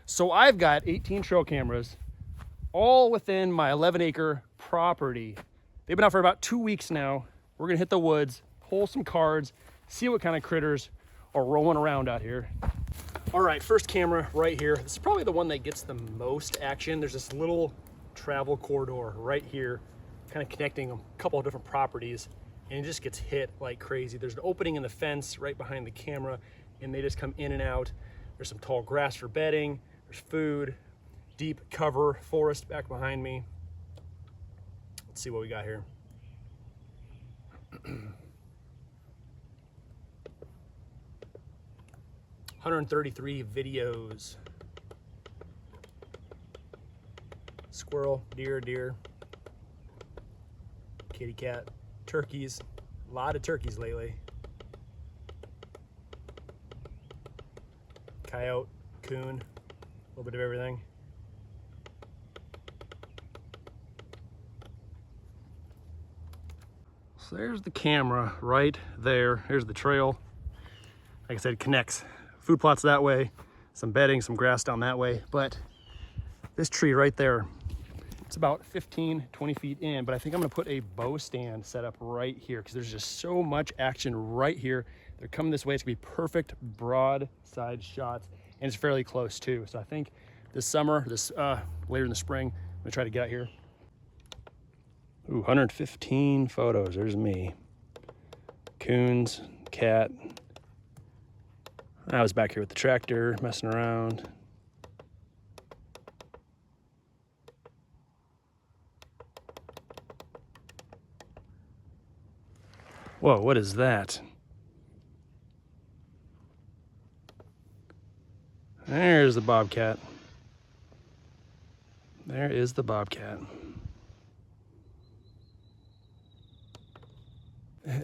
So I've got 18 trail cameras, all within my 11-acre property. They've been out for about 2 weeks now. We're gonna hit the woods, pull some cards, see what kind of critters are rolling around out here. All right, first camera right here. This is probably the one that gets the most action. There's this little travel corridor right here, kind of connecting a couple of different properties, and it just gets hit like crazy. There's an opening in the fence right behind the camera, and they just come in and out. There's some tall grass for bedding, there's food, deep cover forest back behind me. Let's see what we got here. 133 videos. Squirrel, deer, kitty cat, turkeys. A lot of turkeys lately. Coyote, coon, a little bit of everything. So there's the camera right there. Here's the trail. Like I said, it connects. Food plots that way, some bedding, some grass down that way. But this tree right there, it's about 15, 20 feet in, but I think I'm gonna put a bow stand set up right here because there's just so much action right here. They're coming this way. It's gonna be perfect broadside shots, and it's fairly close too. So I think this summer, later in the spring, I'm gonna try to get out here. Ooh, 115 photos. There's me. Coons, cat. I was back here with the tractor, messing around. Whoa, what is that? There's the bobcat. There is the bobcat.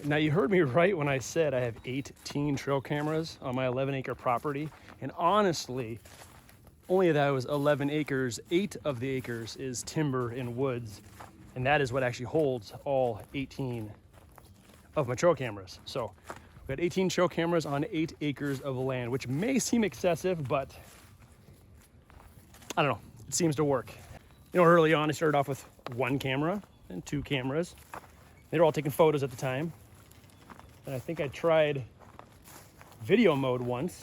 Now you heard me right when I said I have 18 trail cameras on my 11-acre property. And honestly, only of that was 11 acres. 8 of the acres is timber and woods. And that is what actually holds all 18 of my trail cameras. So we got 18 trail cameras on 8 acres of land, which may seem excessive, but I don't know, it seems to work. You know, early on I started off with 1 camera and 2 cameras. They were all taking photos at the time. And I think I tried video mode once,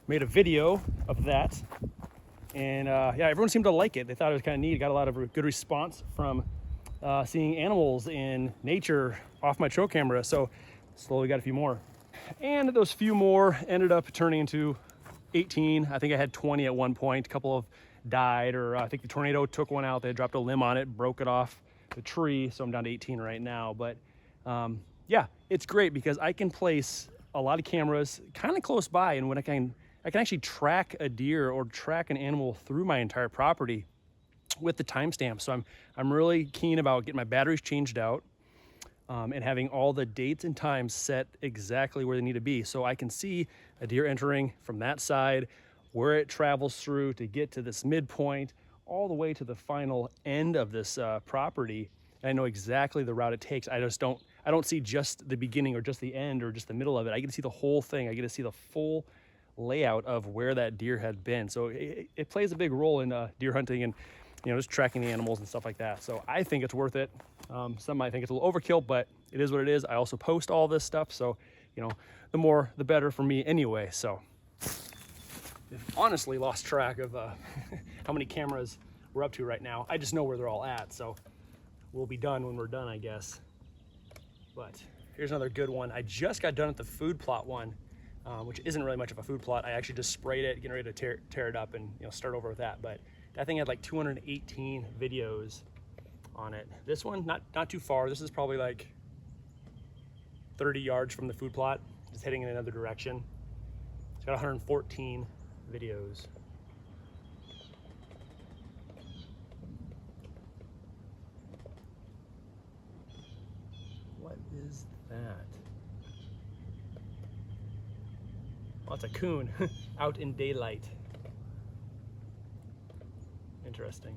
made a video of that. And yeah, everyone seemed to like it. They thought it was kind of neat. Got a lot of good response from seeing animals in nature off my trail camera. So slowly got a few more. And those few more ended up turning into 18. I think I had 20 at one point. A couple of died, or I think the tornado took one out. They dropped a limb on it, broke it off the tree. So I'm down to 18 right now. But yeah, it's great because I can place a lot of cameras kind of close by, and when I can actually track a deer or track an animal through my entire property with the timestamp. So I'm really keen about getting my batteries changed out and having all the dates and times set exactly where they need to be. So I can see a deer entering from that side, where it travels through to get to this midpoint, all the way to the final end of this property. And I know exactly the route it takes. I don't see just the beginning or just the end or just the middle of it. I get to see the whole thing. I get to see the full layout of where that deer had been. So it plays a big role in deer hunting and, you know, just tracking the animals and stuff like that. So I think it's worth it. Some might think it's a little overkill, but it is what it is. I also post all this stuff, so, you know, the more the better for me anyway. So I've honestly lost track of how many cameras we're up to right now. I just know where they're all at, so we'll be done when we're done, I guess. But here's another good one. I just got done with the food plot one, which isn't really much of a food plot. I actually just sprayed it, getting ready to tear it up and, you know, start over with that. But that thing had like 218 videos on it. This one, not too far. This is probably like 30 yards from the food plot, just heading in another direction. It's got 114 videos. What is that? Oh, it's a coon out in daylight. Interesting.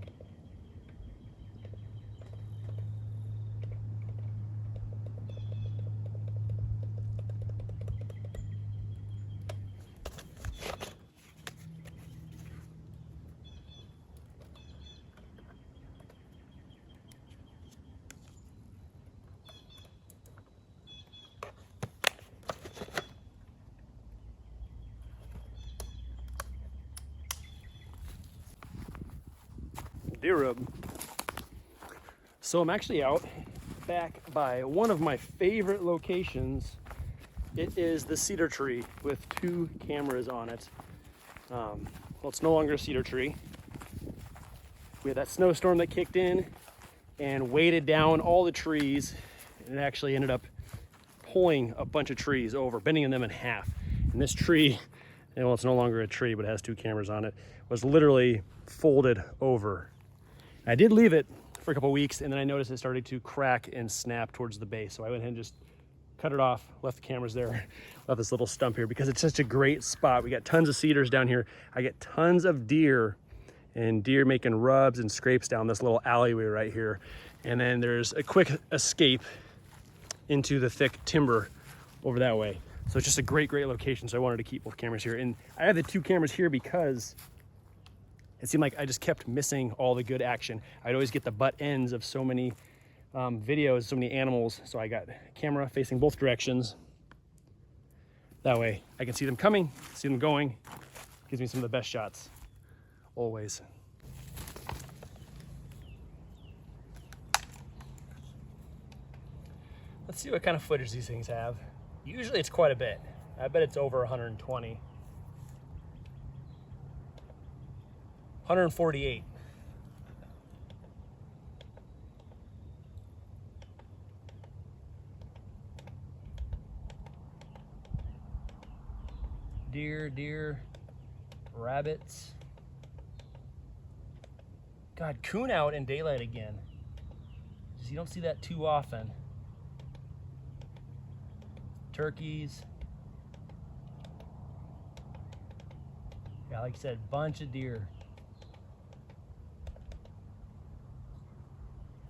deer rub. So I'm actually out back by one of my favorite locations. It is the cedar tree with 2 cameras on it. Well, it's no longer a cedar tree. We had that snowstorm that kicked in and weighted down all the trees, and it actually ended up pulling a bunch of trees over, bending them in half. And this tree, well, it's no longer a tree, but it has 2 cameras on it, was literally folded over. I did leave it for a couple weeks, and then I noticed it started to crack and snap towards the base. So I went ahead and just cut it off, left the cameras there, left this little stump here because it's such a great spot. We got tons of cedars down here. I get tons of deer, and deer making rubs and scrapes down this little alleyway right here. And then there's a quick escape into the thick timber over that way. So it's just a great location. So I wanted to keep both cameras here. And I have the 2 cameras here because it seemed like I just kept missing all the good action. I'd always get the butt ends of so many videos, so many animals. So I got a camera facing both directions. That way I can see them coming, see them going. Gives me some of the best shots, always. Let's see what kind of footage these things have. Usually it's quite a bit. I bet it's over 120. 148. Deer, rabbits. God, coon out in daylight again. You don't see that too often. Turkeys. Yeah, like I said, bunch of deer.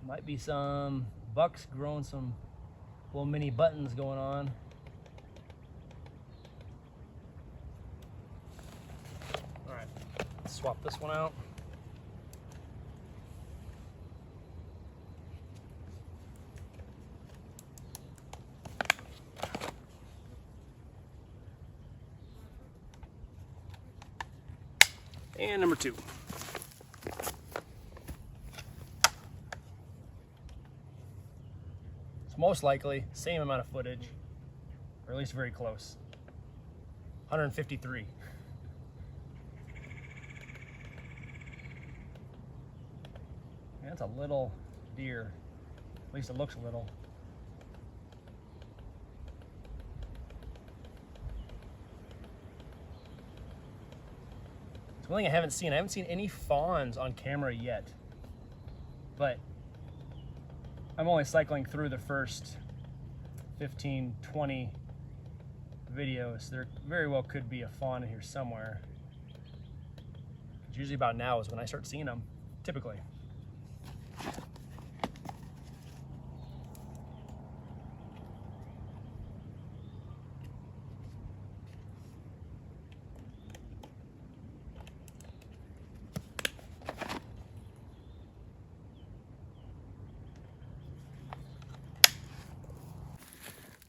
Might be some bucks growing some little mini buttons going on. All right, let's swap this one out. And number 2. It's most likely same amount of footage, or at least very close. 153. That's a little deer. At least it looks little. It's one thing I haven't seen any fawns on camera yet, but I'm only cycling through the first 15, 20 videos. There very well could be a fawn in here somewhere. It's usually about now is when I start seeing them, typically.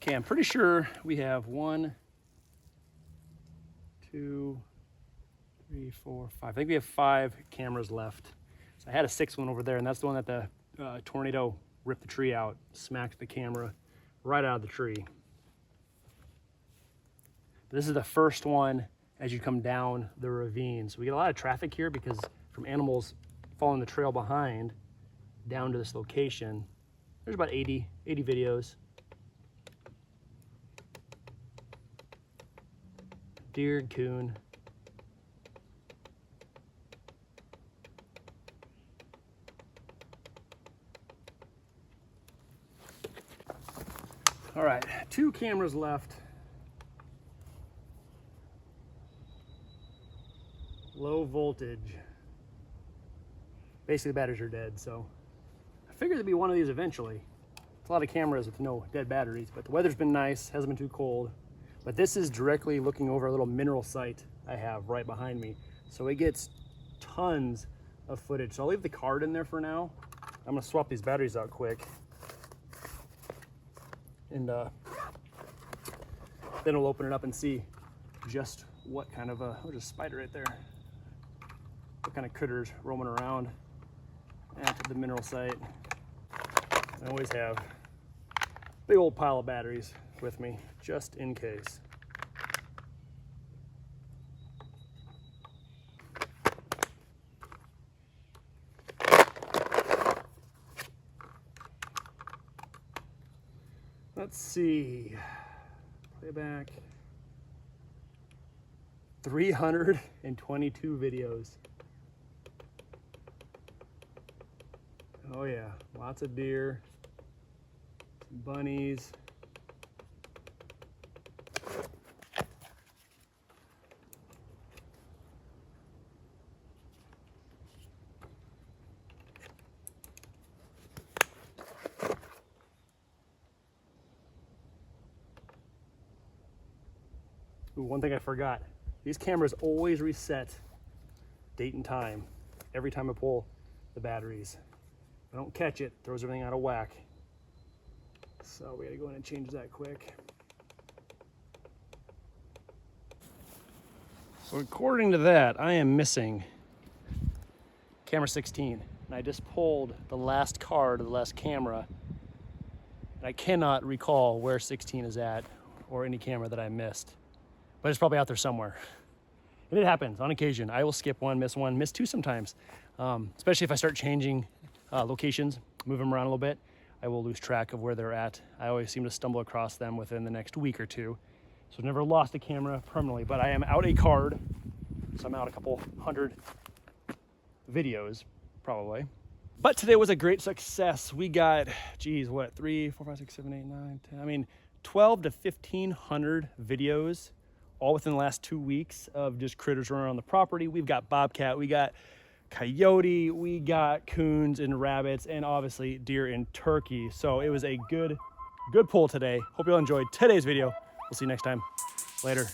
Okay, I'm pretty sure we have 1, 2, 3, 4, 5. I think we have 5 cameras left. So I had a 6th one over there, and that's the one that the tornado ripped the tree out, smacked the camera right out of the tree. But this is the first one as you come down the ravine. So we get a lot of traffic here because from animals following the trail behind down to this location. There's about 80 videos. Deer and coon. All right, 2 cameras left. Low voltage. Basically, the batteries are dead, so I figured there'd be one of these eventually. It's a lot of cameras with no dead batteries, but the weather's been nice, hasn't been too cold. But this is directly looking over a little mineral site I have right behind me. So it gets tons of footage. So I'll leave the card in there for now. I'm gonna swap these batteries out quick. And then we'll open it up and see just what kind of there's a spider right there. What kind of critters roaming around. at the mineral site. I always have a big old pile of batteries with me, just in case. Let's see, playback, 322 videos. Oh yeah, lots of deer, some bunnies. Ooh, one thing I forgot, these cameras always reset date and time every time I pull the batteries. If I don't catch it, throws everything out of whack. So we gotta go in and change that quick. So according to that, I am missing camera 16. And I just pulled the last card of the last camera. And I cannot recall where 16 is at or any camera that I missed. But it's probably out there somewhere. And it happens on occasion. I will skip one, miss two sometimes. Especially if I start changing locations, move them around a little bit, I will lose track of where they're at. I always seem to stumble across them within the next week or two. So I've never lost a camera permanently, but I am out a card. So I'm out a couple hundred videos, probably. But today was a great success. We got, geez, what, 3, 4, 5, 6, 7, 8, 9, 10, I mean, 12 to 1,500 videos all within the last 2 weeks of just critters running around the property. We've got bobcat, we got coyote, we got coons and rabbits, and obviously deer and turkey. So it was a good pull today. Hope you all enjoyed today's video. We'll see you next time. Later.